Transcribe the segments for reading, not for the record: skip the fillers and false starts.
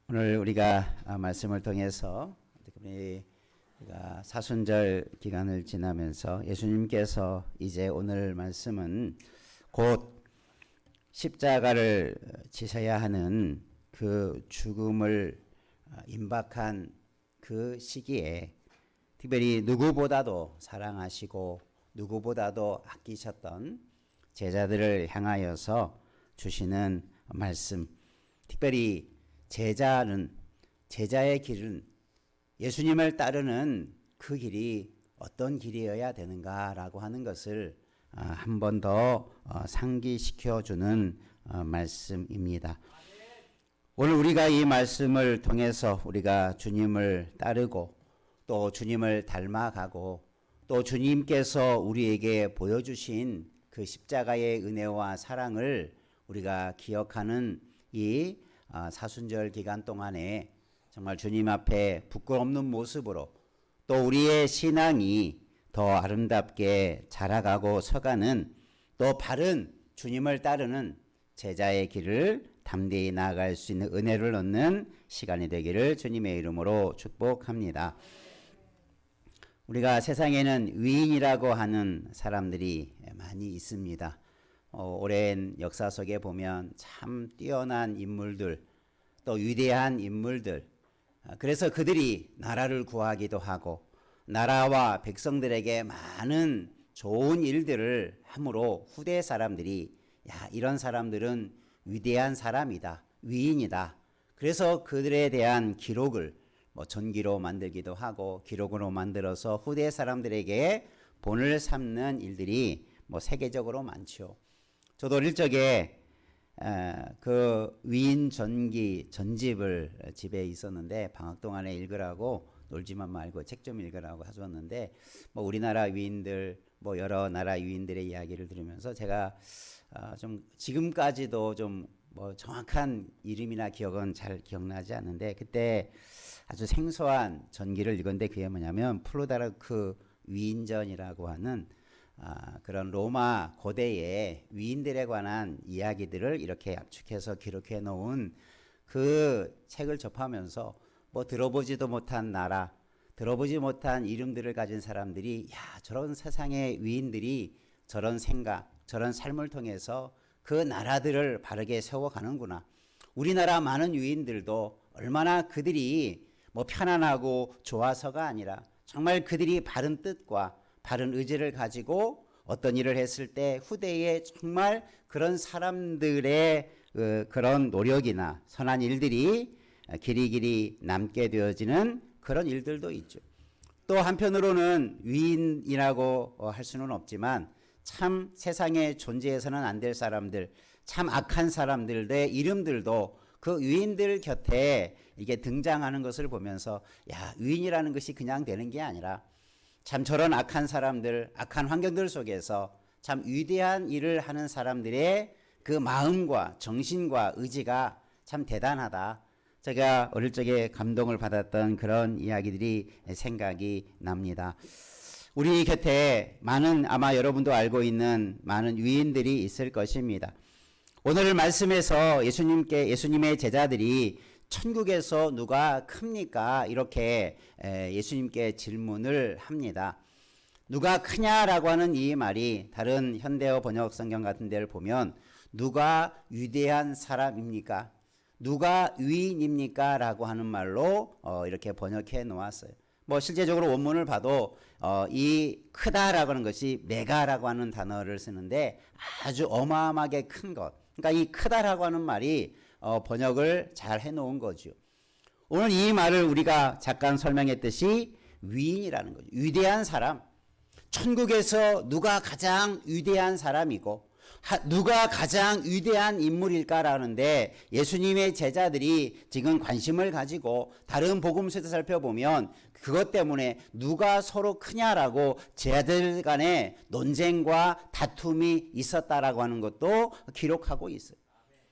오늘 우리가 말씀을 통해서 우리가 사순절 기간을 지나면서 예수님께서 이제 오늘 말씀은 곧 십자가를 지셔야 하는 그 죽음을 임박한 그 시기에 특별히 누구보다도 사랑하시고 누구보다도 아끼셨던 제자들을 향하여서 주시는 말씀, 특별히 제자의 길은 예수님을 따르는 그 길이 어떤 길이어야 되는가라고 하는 것을 한 번 더 상기시켜 주는 말씀입니다. 오늘 우리가 이 말씀을 통해서 우리가 주님을 따르고 또 주님을 닮아가고 또 주님께서 우리에게 보여주신 그 십자가의 은혜와 사랑을 우리가 기억하는 이 사순절 기간 동안에 정말 주님 앞에 부끄럽는 모습으로 또 우리의 신앙이 더 아름답게 자라가고 서가는 또 바른 주님을 따르는 제자의 길을 담대히 나아갈 수 있는 은혜를 얻는 시간이 되기를 주님의 이름으로 축복합니다. 우리가 세상에는 위인이라고 하는 사람들이 많이 있습니다. 오랜 역사 속에 보면 참 뛰어난 인물들 또 위대한 인물들, 그래서 그들이 나라를 구하기도 하고 나라와 백성들에게 많은 좋은 일들을 함으로 후대 사람들이 이런 사람들은 위대한 사람이다, 위인이다. 그래서 그들에 대한 기록을 전기로 만들기도 하고 기록으로 만들어서 후대 사람들에게 본을 삼는 일들이 세계적으로 많죠. 저도 어릴 적에 그 위인 전기 전집을 집에 있었는데 방학 동안에 읽으라고 놀지만 말고 책 좀 읽으라고 하셨는데 우리나라 위인들 여러 나라 위인들의 이야기를 들으면서 제가 좀 지금까지도 좀 정확한 이름이나 기억은 잘 기억나지 않는데 그때 아주 생소한 전기를 읽었는데 그게 뭐냐면 플루타르크 위인전이라고 하는 그런 로마 고대의 위인들에 관한 이야기들을 이렇게 압축해서 기록해 놓은 그 책을 접하면서 들어보지도 못한 나라, 들어보지 못한 이름들을 가진 사람들이 저런 세상의 위인들이 저런 생각, 저런 삶을 통해서 그 나라들을 바르게 세워가는구나. 우리나라 많은 위인들도 얼마나 그들이 편안하고 좋아서가 아니라 정말 그들이 바른 뜻과 바른 의지를 가지고 어떤 일을 했을 때 후대에 정말 그런 사람들의 그런 노력이나 선한 일들이 길이길이 남게 되어지는 그런 일들도 있죠. 또 한편으로는 위인이라고 할 수는 없지만 참 세상에 존재해서는 안 될 사람들, 참 악한 사람들의 이름들도 그 위인들 곁에 이게 등장하는 것을 보면서 위인이라는 것이 그냥 되는 게 아니라 참 저런 악한 사람들, 악한 환경들 속에서 참 위대한 일을 하는 사람들의 그 마음과 정신과 의지가 참 대단하다. 제가 어릴 적에 감동을 받았던 그런 이야기들이 생각이 납니다. 우리 곁에 많은 아마 여러분도 알고 있는 많은 위인들이 있을 것입니다. 오늘 말씀에서 예수님의 제자들이 천국에서 누가 큽니까? 이렇게 예수님께 질문을 합니다. 누가 크냐라고 하는 이 말이 다른 현대어 번역 성경 같은 데를 보면 누가 위대한 사람입니까? 누가 위인입니까? 라고 하는 말로 이렇게 번역해 놓았어요. 실제적으로 원문을 봐도 이 크다라고 하는 것이 메가라고 하는 단어를 쓰는데 아주 어마어마하게 큰 것. 그러니까 이 크다라고 하는 말이 번역을 잘 해놓은 거죠. 오늘 이 말을 우리가 잠깐 설명했듯이 위인이라는 거죠. 위대한 사람. 천국에서 누가 가장 위대한 사람이고 누가 가장 위대한 인물일까라는데 예수님의 제자들이 지금 관심을 가지고 다른 복음서에서 살펴보면 그것 때문에 누가 서로 크냐라고 제자들 간에 논쟁과 다툼이 있었다라고 하는 것도 기록하고 있어요.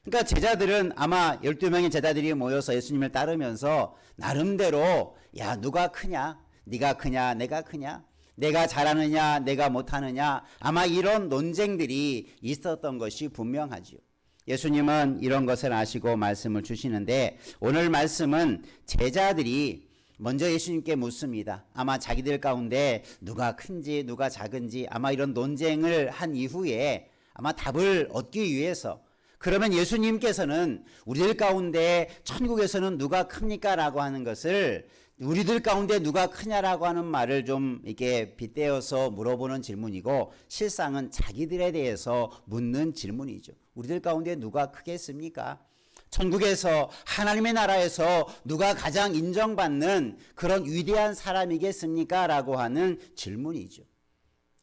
그러니까 제자들은 아마 12명의 제자들이 모여서 예수님을 따르면서 나름대로 누가 크냐? 네가 크냐? 내가 크냐? 내가 잘하느냐 내가 못하느냐 아마 이런 논쟁들이 있었던 것이 분명하지요. 예수님은 이런 것을 아시고 말씀을 주시는데 오늘 말씀은 제자들이 먼저 예수님께 묻습니다. 아마 자기들 가운데 누가 큰지 누가 작은지 아마 이런 논쟁을 한 이후에 아마 답을 얻기 위해서 그러면 예수님께서는 우리들 가운데 천국에서는 누가 큽니까? 라고 하는 것을 우리들 가운데 누가 크냐라고 하는 말을 좀 이렇게 빗대어서 물어보는 질문이고 실상은 자기들에 대해서 묻는 질문이죠. 우리들 가운데 누가 크겠습니까? 천국에서 하나님의 나라에서 누가 가장 인정받는 그런 위대한 사람이겠습니까? 라고 하는 질문이죠.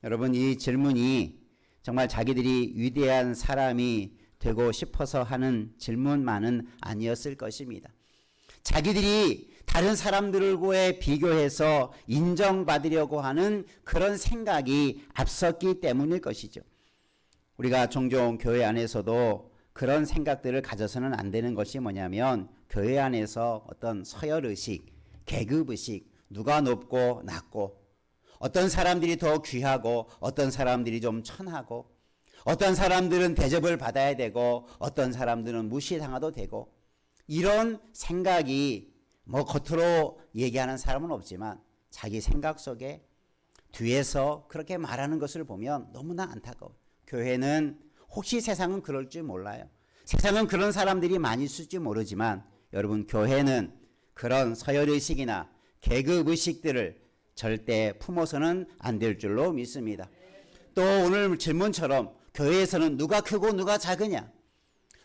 여러분 이 질문이 정말 자기들이 위대한 사람이 되고 싶어서 하는 질문만은 아니었을 것입니다. 자기들이 다른 사람들과의 비교해서 인정받으려고 하는 그런 생각이 앞섰기 때문일 것이죠. 우리가 종종 교회 안에서도 그런 생각들을 가져서는 안 되는 것이 뭐냐면 교회 안에서 어떤 서열의식, 계급의식, 누가 높고 낮고 어떤 사람들이 더 귀하고 어떤 사람들이 좀 천하고 어떤 사람들은 대접을 받아야 되고 어떤 사람들은 무시당해도 되고 이런 생각이 뭐 겉으로 얘기하는 사람은 없지만 자기 생각 속에 뒤에서 그렇게 말하는 것을 보면 너무나 안타까워요. 교회는 혹시 세상은 그럴지 몰라요. 세상은 그런 사람들이 많이 있을지 모르지만 여러분 교회는 그런 서열의식이나 계급의식들을 절대 품어서는 안 될 줄로 믿습니다. 또 오늘 질문처럼 교회에서는 누가 크고 누가 작으냐,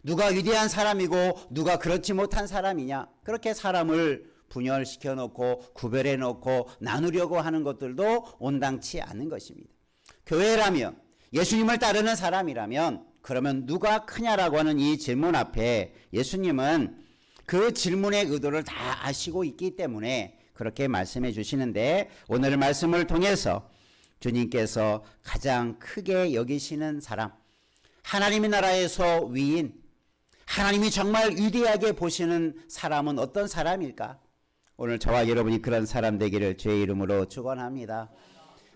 누가 위대한 사람이고 누가 그렇지 못한 사람이냐, 그렇게 사람을 분열시켜 놓고 구별해 놓고 나누려고 하는 것들도 온당치 않은 것입니다. 교회라면 예수님을 따르는 사람이라면 그러면 누가 크냐라고 하는 이 질문 앞에 예수님은 그 질문의 의도를 다 아시고 있기 때문에 그렇게 말씀해 주시는데 오늘 말씀을 통해서 주님께서 가장 크게 여기시는 사람, 하나님의 나라에서 위인, 하나님이 정말 위대하게 보시는 사람은 어떤 사람일까? 오늘 저와 여러분이 그런 사람 되기를 주의 이름으로 축원합니다.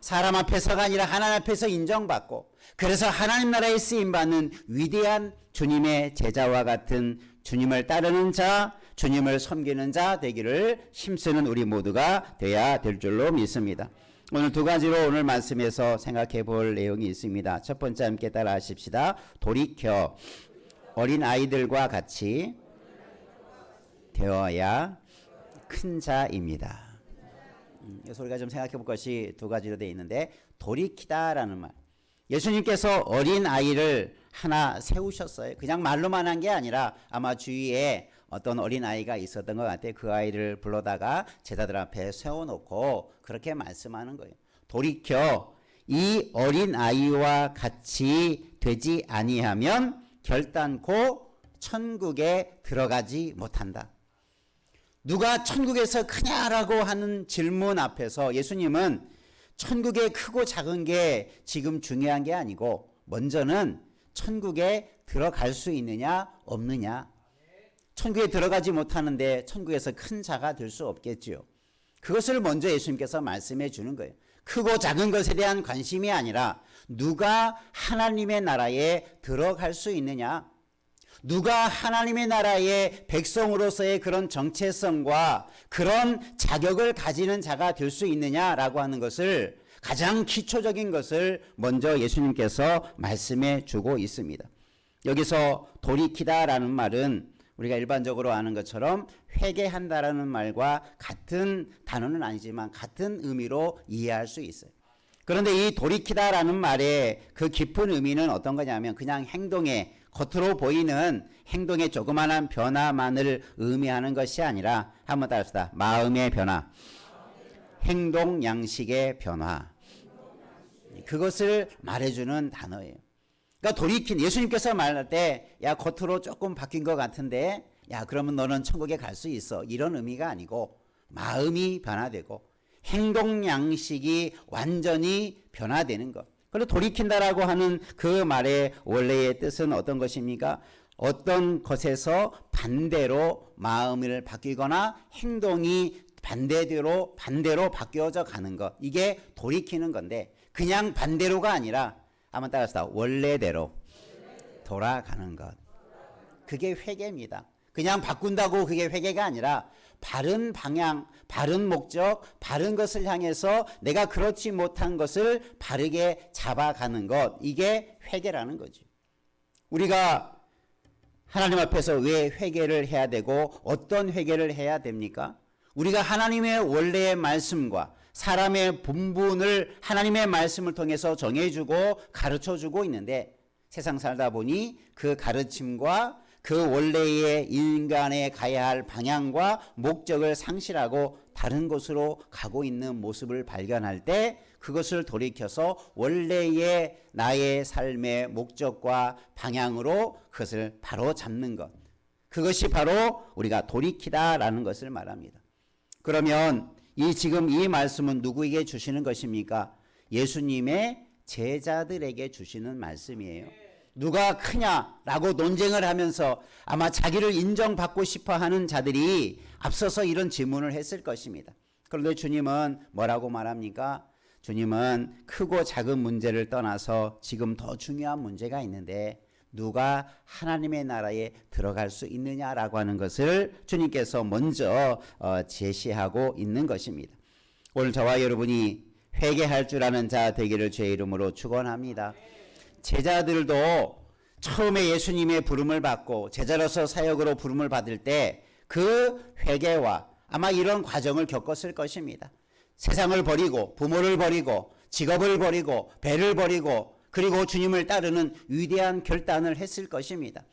사람 앞에서가 아니라 하나님 앞에서 인정받고 그래서 하나님 나라에 쓰임받는 위대한 주님의 제자와 같은 주님을 따르는 자, 주님을 섬기는 자 되기를 힘쓰는 우리 모두가 돼야 될 줄로 믿습니다. 오늘 두 가지로 오늘 말씀에서 생각해 볼 내용이 있습니다. 첫 번째 함께 따라 하십시다. 돌이켜 어린 아이들과 같이 되어야 큰 자입니다. 그래서 우리가 좀 생각해 볼 것이 두 가지로 되어 있는데 돌이키다라는 말. 예수님께서 어린 아이를 하나 세우셨어요. 그냥 말로만 한 게 아니라 아마 주위에 어떤 어린 아이가 있었던 것 같아요. 그 아이를 불러다가 제자들 앞에 세워놓고 그렇게 말씀하는 거예요. 돌이켜 이 어린 아이와 같이 되지 아니하면 결단코 천국에 들어가지 못한다. 누가 천국에서 크냐라고 하는 질문 앞에서 예수님은 천국에 크고 작은 게 지금 중요한 게 아니고 먼저는 천국에 들어갈 수 있느냐 없느냐. 천국에 들어가지 못하는데 천국에서 큰 자가 될 수 없겠지요. 그것을 먼저 예수님께서 말씀해 주는 거예요. 크고 작은 것에 대한 관심이 아니라 누가 하나님의 나라에 들어갈 수 있느냐, 누가 하나님의 나라의 백성으로서의 그런 정체성과 그런 자격을 가지는 자가 될 수 있느냐라고 하는 것을 가장 기초적인 것을 먼저 예수님께서 말씀해 주고 있습니다. 여기서 돌이키다라는 말은 우리가 일반적으로 아는 것처럼 회개한다라는 말과 같은 단어는 아니지만 같은 의미로 이해할 수 있어요. 그런데 이 돌이키다라는 말의 그 깊은 의미는 어떤 거냐면 그냥 행동에 겉으로 보이는 행동의 조그마한 변화만을 의미하는 것이 아니라 한번 따라합시다. 마음의 변화, 행동 양식의 변화, 그것을 말해주는 단어예요. 그러니까 돌이킨, 예수님께서 말할 때 야 겉으로 조금 바뀐 것 같은데 야 그러면 너는 천국에 갈 수 있어, 이런 의미가 아니고 마음이 변화되고 행동 양식이 완전히 변화되는 것. 그리고 돌이킨다라고 하는 그 말의 원래의 뜻은 어떤 것입니까? 어떤 것에서 반대로 마음을 바뀌거나 행동이 반대로 바뀌어져 가는 것, 이게 돌이키는 건데 그냥 반대로가 아니라 한번 따라서 원래대로 돌아가는 것. 그게 회개입니다. 그냥 바꾼다고 그게 회개가 아니라 바른 방향, 바른 목적, 바른 것을 향해서 내가 그렇지 못한 것을 바르게 잡아가는 것, 이게 회개라는 거죠. 우리가 하나님 앞에서 왜 회개를 해야 되고 어떤 회개를 해야 됩니까? 우리가 하나님의 원래의 말씀과 사람의 본분을 하나님의 말씀을 통해서 정해주고 가르쳐주고 있는데, 세상 살다 보니 그 가르침과 그 원래의 인간의 가야 할 방향과 목적을 상실하고 다른 곳으로 가고 있는 모습을 발견할 때 그것을 돌이켜서 원래의 나의 삶의 목적과 방향으로 그것을 바로 잡는 것, 그것이 바로 우리가 돌이키다라는 것을 말합니다. 그러면 지금 이 말씀은 누구에게 주시는 것입니까? 예수님의 제자들에게 주시는 말씀이에요. 누가 크냐라고 논쟁을 하면서 아마 자기를 인정받고 싶어하는 자들이 앞서서 이런 질문을 했을 것입니다. 그런데 주님은 뭐라고 말합니까? 주님은 크고 작은 문제를 떠나서 지금 더 중요한 문제가 있는데 누가 하나님의 나라에 들어갈 수 있느냐라고 하는 것을 주님께서 먼저 제시하고 있는 것입니다. 오늘 저와 여러분이 회개할 줄 아는 자 되기를 주의 이름으로 축원합니다. 제자들도 처음에 예수님의 부름을 받고 제자로서 사역으로 부름을 받을 때 그 회개와 아마 이런 과정을 겪었을 것입니다. 세상을 버리고 부모를 버리고 직업을 버리고 배를 버리고 그리고 주님을 따르는 위대한 결단을 했을 것입니다.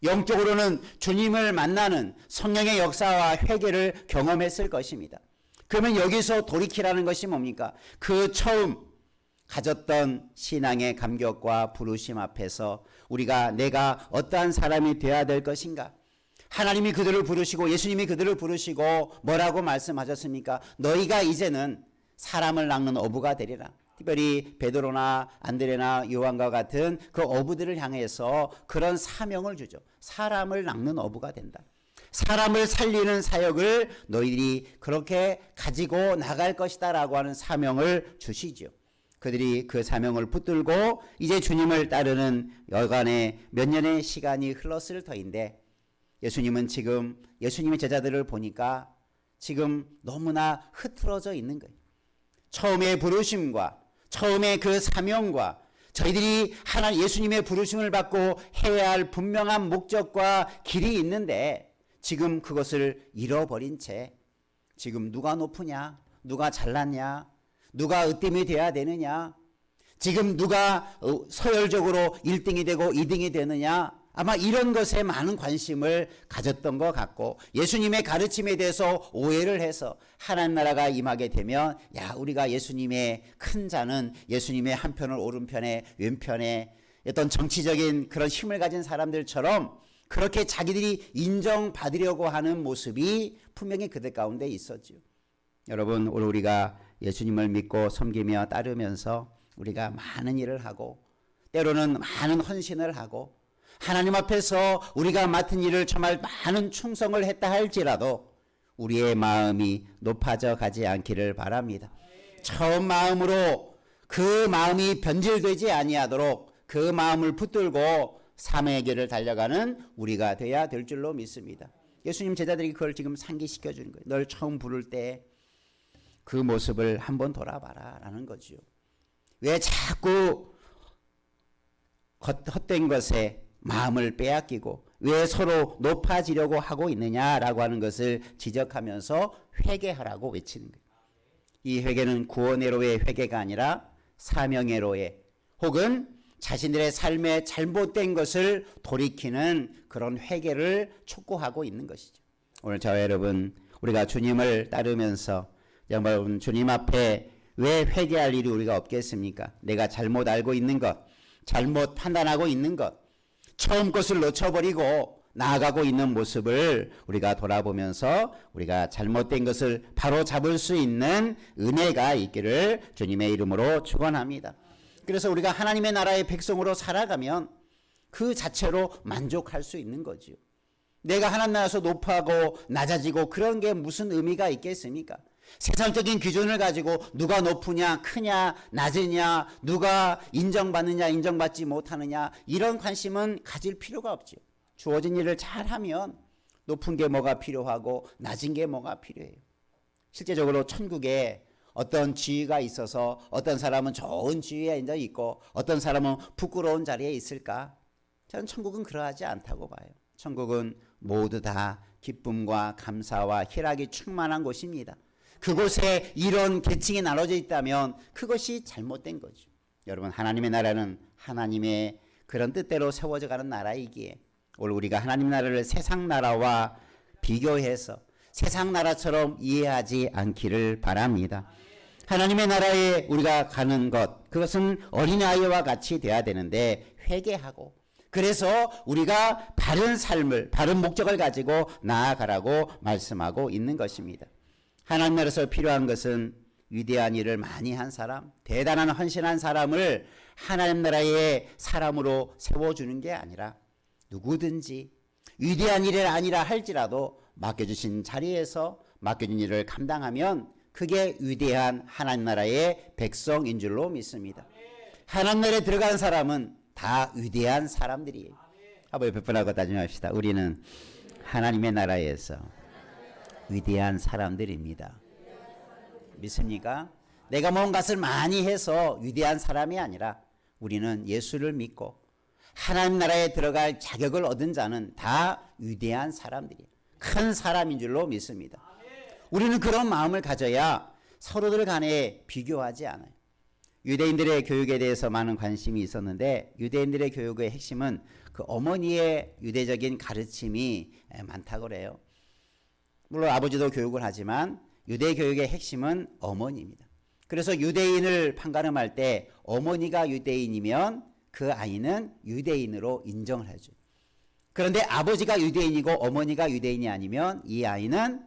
영적으로는 주님을 만나는 성령의 역사와 회개를 경험했을 것입니다. 그러면 여기서 돌이키라는 것이 뭡니까? 그 처음 가졌던 신앙의 감격과 부르심 앞에서 내가 어떠한 사람이 되어야 될 것인가? 하나님이 그들을 부르시고 예수님이 그들을 부르시고 뭐라고 말씀하셨습니까? 너희가 이제는 사람을 낚는 어부가 되리라. 특별히 베드로나 안드레나 요한과 같은 그 어부들을 향해서 그런 사명을 주죠. 사람을 낚는 어부가 된다. 사람을 살리는 사역을 너희들이 그렇게 가지고 나갈 것이다 라고 하는 사명을 주시죠. 그들이 그 사명을 붙들고 이제 주님을 따르는 여간의 몇 년의 시간이 흘렀을 터인데, 예수님은 지금 예수님의 제자들을 보니까 지금 너무나 흐트러져 있는 거예요. 처음의 부르심과 처음의 그 사명과 저희들이 예수님의 부르심을 받고 해야 할 분명한 목적과 길이 있는데 지금 그것을 잃어버린 채 지금 누가 높으냐, 누가 잘났냐, 누가 으뜸이 돼야 되느냐, 지금 누가 서열적으로 1등이 되고 2등이 되느냐, 아마 이런 것에 많은 관심을 가졌던 것 같고 예수님의 가르침에 대해서 오해를 해서 하나님 나라가 임하게 되면 우리가 예수님의 큰 자는 예수님의 한편을 오른편에 왼편에 어떤 정치적인 그런 힘을 가진 사람들처럼 그렇게 자기들이 인정받으려고 하는 모습이 분명히 그들 가운데 있었죠. 여러분, 오늘 우리가 예수님을 믿고 섬기며 따르면서 우리가 많은 일을 하고 때로는 많은 헌신을 하고 하나님 앞에서 우리가 맡은 일을 정말 많은 충성을 했다 할지라도 우리의 마음이 높아져 가지 않기를 바랍니다. 처음 마음으로 그 마음이 변질되지 아니하도록 그 마음을 붙들고 삶의 길을 달려가는 우리가 돼야 될 줄로 믿습니다. 예수님 제자들이 그걸 지금 상기시켜 주는 거예요. 널 처음 부를 때 그 모습을 한번 돌아봐라 라는 거죠. 왜 자꾸 헛된 것에 마음을 빼앗기고 왜 서로 높아지려고 하고 있느냐라고 하는 것을 지적하면서 회개하라고 외치는 거예요. 이 회개는 구원의로의 회개가 아니라 사명의로의, 혹은 자신들의 삶에 잘못된 것을 돌이키는 그런 회개를 촉구하고 있는 것이죠. 오늘 저와 여러분, 우리가 주님을 따르면서 정말 주님 앞에 왜 회개할 일이 우리가 없겠습니까? 내가 잘못 알고 있는 것, 잘못 판단하고 있는 것, 처음 것을 놓쳐버리고 나아가고 있는 모습을 우리가 돌아보면서 우리가 잘못된 것을 바로 잡을 수 있는 은혜가 있기를 주님의 이름으로 축원합니다. 그래서 우리가 하나님의 나라의 백성으로 살아가면 그 자체로 만족할 수 있는 거죠. 내가 하나님 나라에서 높아고 낮아지고 그런 게 무슨 의미가 있겠습니까? 세상적인 기준을 가지고 누가 높으냐, 크냐, 낮으냐, 누가 인정받느냐, 인정받지 못하느냐, 이런 관심은 가질 필요가 없죠. 주어진 일을 잘하면 높은 게 뭐가 필요하고 낮은 게 뭐가 필요해요. 실제적으로 천국에 어떤 지위가 있어서 어떤 사람은 좋은 지위에 이제 있고 어떤 사람은 부끄러운 자리에 있을까? 저는 천국은 그러하지 않다고 봐요. 천국은 모두 다 기쁨과 감사와 희락이 충만한 곳입니다. 그곳에 이런 계층이 나눠져 있다면 그것이 잘못된 거죠. 여러분, 하나님의 나라는 하나님의 그런 뜻대로 세워져 가는 나라이기에 오늘 우리가 하나님 나라를 세상 나라와 비교해서 세상 나라처럼 이해하지 않기를 바랍니다. 하나님의 나라에 우리가 가는 것, 그것은 어린아이와 같이 돼야 되는데 회개하고 그래서 우리가 바른 삶을, 바른 목적을 가지고 나아가라고 말씀하고 있는 것입니다. 하나님 나라에서 필요한 것은 위대한 일을 많이 한 사람, 대단한 헌신한 사람을 하나님 나라의 사람으로 세워주는 게 아니라 누구든지 위대한 일이 아니라 할지라도 맡겨주신 자리에서 맡겨진 일을 감당하면 그게 위대한 하나님 나라의 백성인 줄로 믿습니다. 하나님 나라에 들어간 사람은 다 위대한 사람들이에요. 한번 옆에 분하고 따짐합시다. 우리는 하나님의 나라에서 위대한 사람들입니다. 믿습니까? 내가 뭔가를 많이 해서 위대한 사람이 아니라 우리는 예수를 믿고 하나님 나라에 들어갈 자격을 얻은 자는 다 위대한 사람들이에요. 큰 사람인 줄로 믿습니다. 우리는 그런 마음을 가져야 서로들 간에 비교하지 않아요. 유대인들의 교육에 대해서 많은 관심이 있었는데 유대인들의 교육의 핵심은 그 어머니의 유대적인 가르침이 많다고 그래요. 물론 아버지도 교육을 하지만 유대 교육의 핵심은 어머니입니다. 그래서 유대인을 판가름할 때 어머니가 유대인이면 그 아이는 유대인으로 인정을 해줘요. 그런데 아버지가 유대인이고 어머니가 유대인이 아니면 이 아이는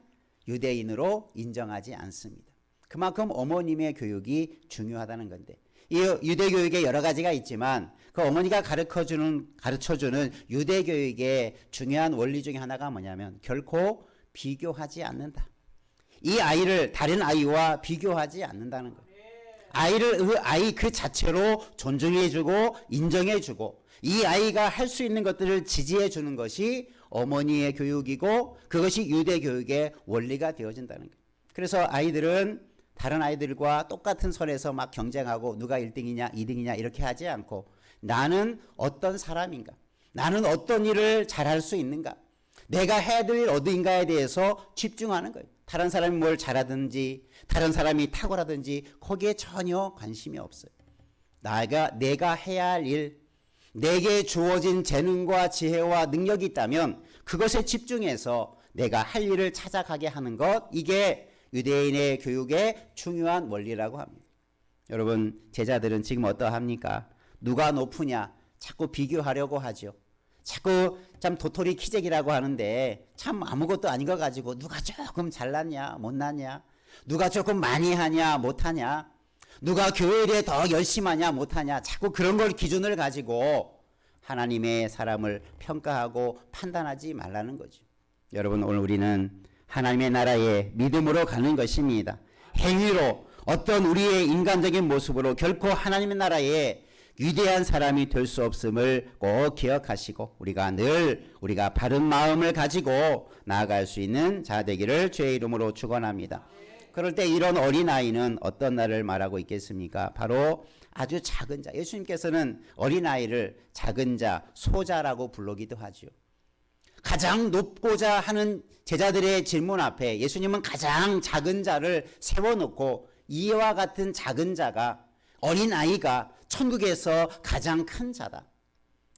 유대인으로 인정하지 않습니다. 그만큼 어머님의 교육이 중요하다는 건데 이 유대 교육에 여러 가지가 있지만 그 어머니가 가르쳐주는 유대 교육의 중요한 원리 중에 하나가 뭐냐면 결코 비교하지 않는다. 이 아이를 다른 아이와 비교하지 않는다는 거예요. 아이 그 자체로 존중해주고 인정해주고 이 아이가 할 수 있는 것들을 지지해주는 것이 어머니의 교육이고 그것이 유대 교육의 원리가 되어진다는 거예요. 그래서 아이들은 다른 아이들과 똑같은 선에서 막 경쟁하고 누가 1등이냐 2등이냐 이렇게 하지 않고 나는 어떤 사람인가, 나는 어떤 일을 잘할 수 있는가, 내가 해야 될 일 어디인가에 대해서 집중하는 거예요. 다른 사람이 뭘 잘하든지 다른 사람이 탁월하든지 거기에 전혀 관심이 없어요. 내가 해야 할 일, 내게 주어진 재능과 지혜와 능력이 있다면 그것에 집중해서 내가 할 일을 찾아가게 하는 것, 이게 유대인의 교육의 중요한 원리라고 합니다. 여러분, 제자들은 지금 어떠합니까? 누가 높으냐 자꾸 비교하려고 하죠. 자꾸 참 도토리 키재기라고 하는데 참 아무것도 아닌 거 가지고 누가 조금 잘났냐 못났냐, 누가 조금 많이 하냐 못하냐, 누가 교회 일에 더 열심히 하냐 못하냐, 자꾸 그런 걸 기준을 가지고 하나님의 사람을 평가하고 판단하지 말라는 거죠. 여러분, 오늘 우리는 하나님의 나라에 믿음으로 가는 것입니다. 행위로 어떤 우리의 인간적인 모습으로 결코 하나님의 나라에 위대한 사람이 될 수 없음을 꼭 기억하시고 우리가 바른 마음을 가지고 나아갈 수 있는 자 되기를 주의 이름으로 축원합니다. 그럴 때 이런 어린아이는 어떤 나를 말하고 있겠습니까? 바로 아주 작은 자. 예수님께서는 어린아이를 작은 자, 소자라고 부르기도 하죠. 가장 높고자 하는 제자들의 질문 앞에 예수님은 가장 작은 자를 세워놓고 이와 같은 작은 자가, 어린아이가 천국에서 가장 큰 자다.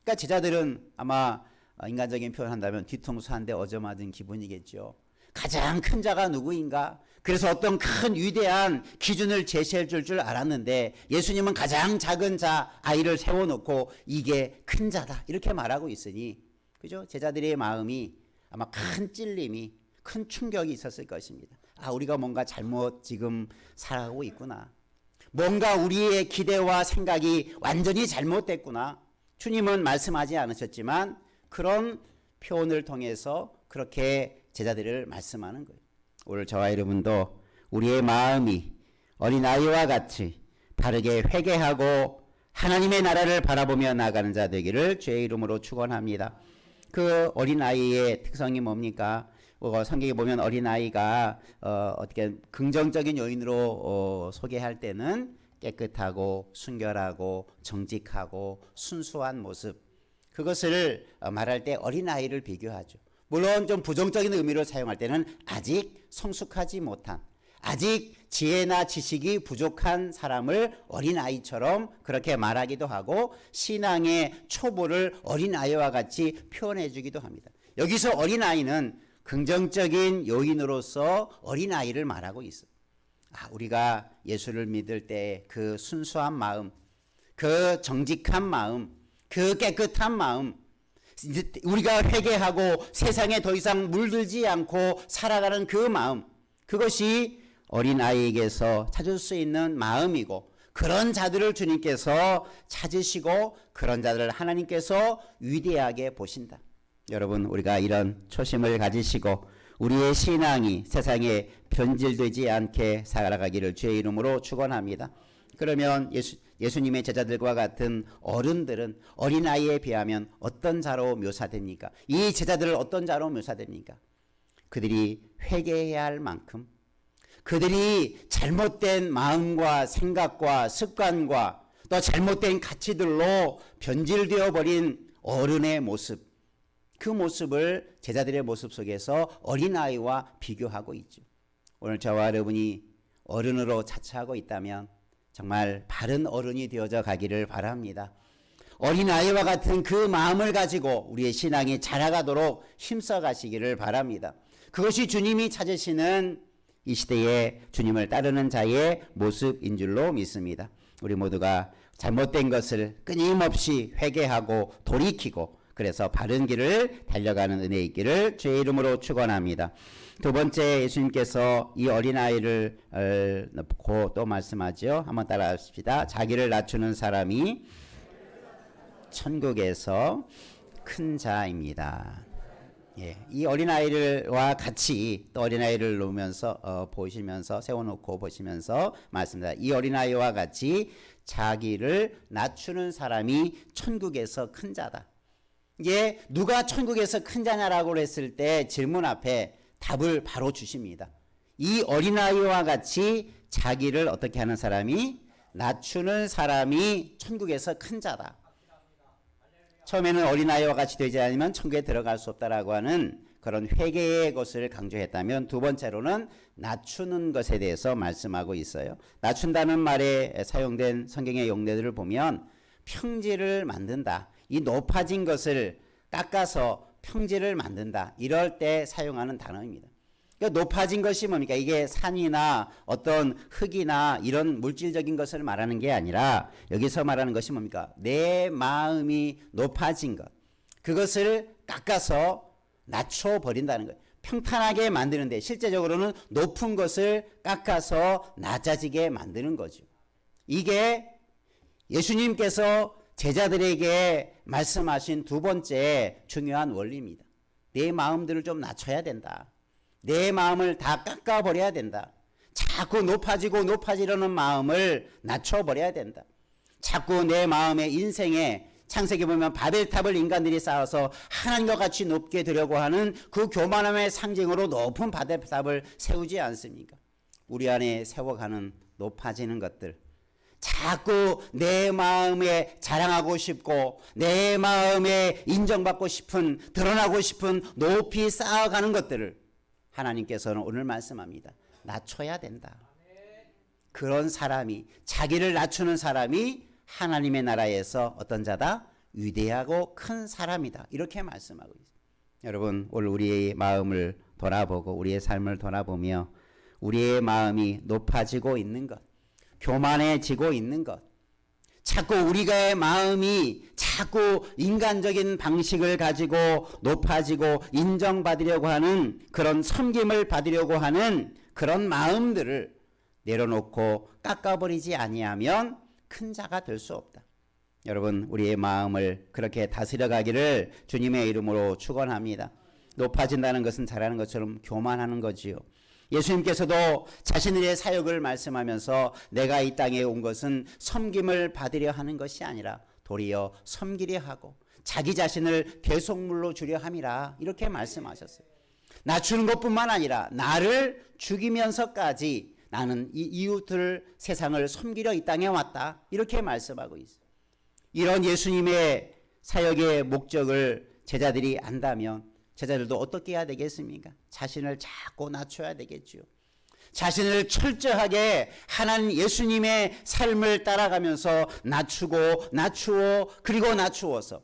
그러니까 제자들은 아마 인간적인 표현을 한다면 뒤통수 한 대 얻어맞은 기분이겠죠. 가장 큰 자가 누구인가? 그래서 어떤 큰 위대한 기준을 제시해 줄 알았는데 예수님은 가장 작은 자 아이를 세워놓고 이게 큰 자다 이렇게 말하고 있으니, 그죠? 제자들의 마음이 아마 큰 찔림이, 큰 충격이 있었을 것입니다. 아, 우리가 뭔가 잘못 지금 살아가고 있구나. 뭔가 우리의 기대와 생각이 완전히 잘못됐구나. 주님은 말씀하지 않으셨지만 그런 표현을 통해서 그렇게 제자들을 말씀하는 거예요. 오늘 저와 여러분도 우리의 마음이 어린아이와 같이 바르게 회개하고 하나님의 나라를 바라보며 나아가는 자 되기를 주의 이름으로 축원합니다. 그 어린아이의 특성이 뭡니까? 성경에 보면 어린아이가 어떻게 긍정적인 요인으로 소개할 때는 깨끗하고 순결하고 정직하고 순수한 모습, 그것을 말할 때 어린아이를 비교하죠. 물론 좀 부정적인 의미로 사용할 때는 아직 성숙하지 못한, 아직 지혜나 지식이 부족한 사람을 어린아이처럼 그렇게 말하기도 하고, 신앙의 초보를 어린아이와 같이 표현해 주기도 합니다. 여기서 어린아이는 긍정적인 요인으로서 어린아이를 말하고 있어요. 우리가 예수를 믿을 때 그 순수한 마음, 그 정직한 마음, 그 깨끗한 마음, 우리가 회개하고 세상에 더 이상 물들지 않고 살아가는 그 마음, 그것이 어린아이에게서 찾을 수 있는 마음이고, 그런 자들을 주님께서 찾으시고 그런 자들을 하나님께서 위대하게 보신다. 여러분, 우리가 이런 초심을 가지시고 우리의 신앙이 세상에 변질되지 않게 살아가기를 주의 이름으로 축원합니다. 그러면 예수님의 제자들과 같은 어른들은 어린아이에 비하면 어떤 자로 묘사됩니까? 이 제자들을 어떤 자로 묘사됩니까? 그들이 회개해야 할 만큼, 그들이 잘못된 마음과 생각과 습관과 또 잘못된 가치들로 변질되어 버린 어른의 모습, 그 모습을 제자들의 모습 속에서 어린아이와 비교하고 있죠. 오늘 저와 여러분이 어른으로 자처하고 있다면 정말 바른 어른이 되어져 가기를 바랍니다. 어린아이와 같은 그 마음을 가지고 우리의 신앙이 자라가도록 힘써 가시기를 바랍니다. 그것이 주님이 찾으시는 이 시대에 주님을 따르는 자의 모습인 줄로 믿습니다. 우리 모두가 잘못된 것을 끊임없이 회개하고 돌이키고, 그래서 바른 길을 달려가는 은혜 있기를 주의 이름으로 축원합니다. 두 번째, 예수님께서 이 어린아이를 놓고 또 말씀하죠. 한번 따라합시다. 자기를 낮추는 사람이 천국에서 큰 자입니다. 예, 이 어린아이와 같이 또 어린아이를 놓으면서 보시면서 세워놓고 보시면서 말씀합니다. 이 어린아이와 같이 자기를 낮추는 사람이 천국에서 큰 자다. 이게 누가 천국에서 큰 자냐라고 했을 때 질문 앞에 답을 바로 주십니다. 이 어린아이와 같이 자기를 어떻게 하는 사람이, 낮추는 사람이 천국에서 큰 자다. 처음에는 어린아이와 같이 되지 않으면 천국에 들어갈 수 없다라고 하는 그런 회개의 것을 강조했다면, 두 번째로는 낮추는 것에 대해서 말씀하고 있어요. 낮춘다는 말에 사용된 성경의 용례들을 보면 평지를 만든다, 이 높아진 것을 깎아서 평지를 만든다, 이럴 때 사용하는 단어입니다. 그러니까 높아진 것이 뭡니까? 이게 산이나 어떤 흙이나 이런 물질적인 것을 말하는 게 아니라 여기서 말하는 것이 뭡니까? 내 마음이 높아진 것, 그것을 깎아서 낮춰버린다는 거예요. 평탄하게 만드는데 실제적으로는 높은 것을 깎아서 낮아지게 만드는 거죠. 이게 예수님께서 제자들에게 말씀하신 두 번째 중요한 원리입니다. 내 마음들을 좀 낮춰야 된다. 내 마음을 다 깎아버려야 된다. 자꾸 높아지려는 마음을 낮춰버려야 된다. 자꾸 내 마음의 인생에, 창세기 보면 바벨탑을 인간들이 쌓아서 하나님과 같이 높게 되려고 하는 그 교만함의 상징으로 높은 바벨탑을 세우지 않습니까? 우리 안에 세워가는 높아지는 것들, 자꾸 내 마음에 자랑하고 싶고 내 마음에 인정받고 싶은, 드러나고 싶은 높이 쌓아가는 것들을 하나님께서는 오늘 말씀합니다. 낮춰야 된다. 그런 사람이, 자기를 낮추는 사람이 하나님의 나라에서 어떤 자다? 위대하고 큰 사람이다. 이렇게 말씀하고 있습니다. 여러분, 오늘 우리의 마음을 돌아보고 우리의 삶을 돌아보며 우리의 마음이 높아지고 있는 것, 교만해지고 있는 것, 자꾸 우리의 마음이 자꾸 인간적인 방식을 가지고 높아지고 인정받으려고 하는, 그런 섬김을 받으려고 하는 그런 마음들을 내려놓고 깎아버리지 아니하면 큰 자가 될 수 없다. 여러분, 우리의 마음을 그렇게 다스려 가기를 주님의 이름으로 축원합니다. 높아진다는 것은 잘하는 것처럼 교만하는 거지요. 예수님께서도 자신의 사역을 말씀하면서 내가 이 땅에 온 것은 섬김을 받으려 하는 것이 아니라 도리어 섬기려 하고 자기 자신을 대속물로 주려 함이라 이렇게 말씀하셨어요. 낮추는 것뿐만 아니라 나를 죽이면서까지 나는 이 이웃을 세상을 섬기려 이 땅에 왔다 이렇게 말씀하고 있어요. 이런 예수님의 사역의 목적을 제자들이 안다면 제자들도 어떻게 해야 되겠습니까? 자신을 자꾸 낮춰야 되겠죠. 자신을 철저하게 하나님 예수님의 삶을 따라가면서 낮추어 그리고 낮추어서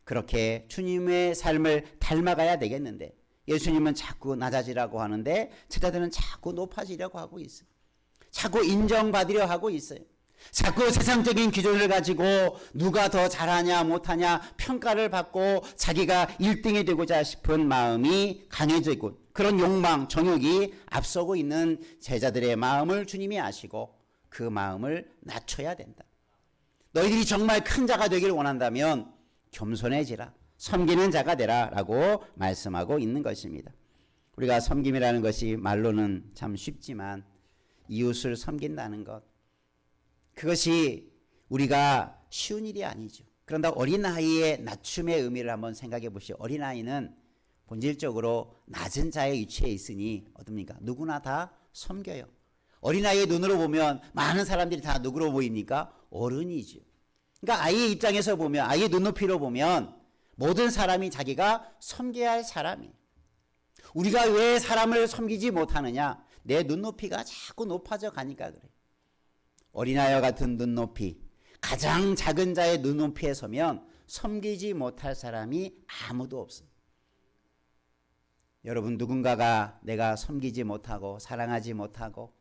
그렇게 주님의 삶을 닮아가야 되겠는데 예수님은 자꾸 낮아지라고 하는데 제자들은 자꾸 높아지려고 하고 있어요. 자꾸 인정받으려 하고 있어요. 자꾸 세상적인 기준을 가지고 누가 더 잘하냐 못하냐 평가를 받고 자기가 1등이 되고자 싶은 마음이 강해지고 그런 욕망, 정욕이 앞서고 있는 제자들의 마음을 주님이 아시고 그 마음을 낮춰야 된다. 너희들이 정말 큰 자가 되기를 원한다면 겸손해지라. 섬기는 자가 되라 라고 말씀하고 있는 것입니다. 우리가 섬김이라는 것이 말로는 참 쉽지만 이웃을 섬긴다는 것 그것이 우리가 쉬운 일이 아니죠. 그런데 어린아이의 낮춤의 의미를 한번 생각해 보시죠. 어린아이는 본질적으로 낮은 자의 위치에 있으니 어떻습니까? 누구나 다 섬겨요. 어린아이의 눈으로 보면 많은 사람들이 다 누구로 보입니까? 어른이죠. 그러니까 아이의 입장에서 보면 아이의 눈높이로 보면 모든 사람이 자기가 섬겨야 할 사람이에요. 우리가 왜 사람을 섬기지 못하느냐? 내 눈높이가 자꾸 높아져 가니까 그래요. 어린아이와 같은 눈높이, 가장 작은 자의 눈높이에 서면 섬기지 못할 사람이 아무도 없어요. 여러분 누군가가 내가 섬기지 못하고 사랑하지 못하고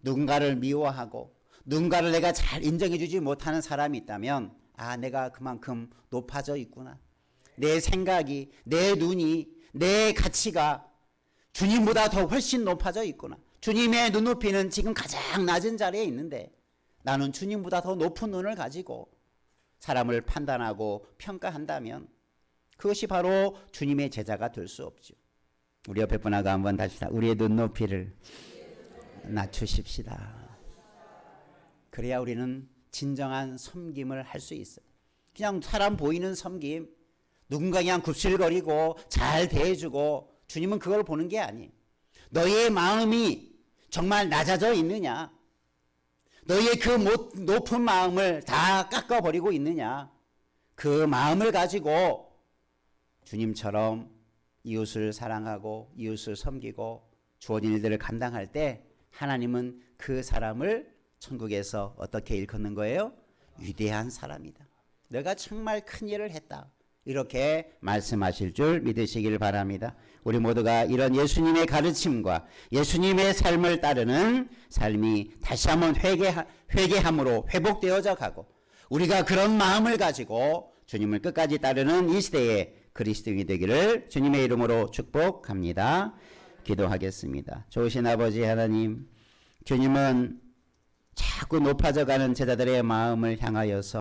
누군가를 미워하고 누군가를 내가 잘 인정해주지 못하는 사람이 있다면 아 내가 그만큼 높아져 있구나. 내 생각이 내 눈이 내 가치가 주님보다 더 훨씬 높아져 있구나. 주님의 눈높이는 지금 가장 낮은 자리에 있는데 나는 주님보다 더 높은 눈을 가지고 사람을 판단하고 평가한다면 그것이 바로 주님의 제자가 될 수 없죠. 우리 옆에 분하고 한번 다시 우리의 눈높이를 낮추십시다. 그래야 우리는 진정한 섬김을 할 수 있어요. 그냥 사람 보이는 섬김, 누군가 그냥 굽실거리고 잘 대해주고 주님은 그걸 보는 게 아니에요. 너희의 마음이 정말 낮아져 있느냐? 너희의 그 높은 마음을 다 깎아버리고 있느냐? 그 마음을 가지고 주님처럼 이웃을 사랑하고 이웃을 섬기고 주어진 일들을 감당할 때 하나님은 그 사람을 천국에서 어떻게 일컫는 거예요? 위대한 사람이다. 내가 정말 큰 일을 했다. 이렇게 말씀하실 줄 믿으시길 바랍니다. 우리 모두가 이런 예수님의 가르침과 예수님의 삶을 따르는 삶이 다시 한번 회개함으로 회복되어져 가고 우리가 그런 마음을 가지고 주님을 끝까지 따르는 이 시대에 그리스도인이 되기를 주님의 이름으로 축복합니다. 기도하겠습니다. 좋으신 아버지 하나님, 주님은 자꾸 높아져가는 제자들의 마음을 향하여서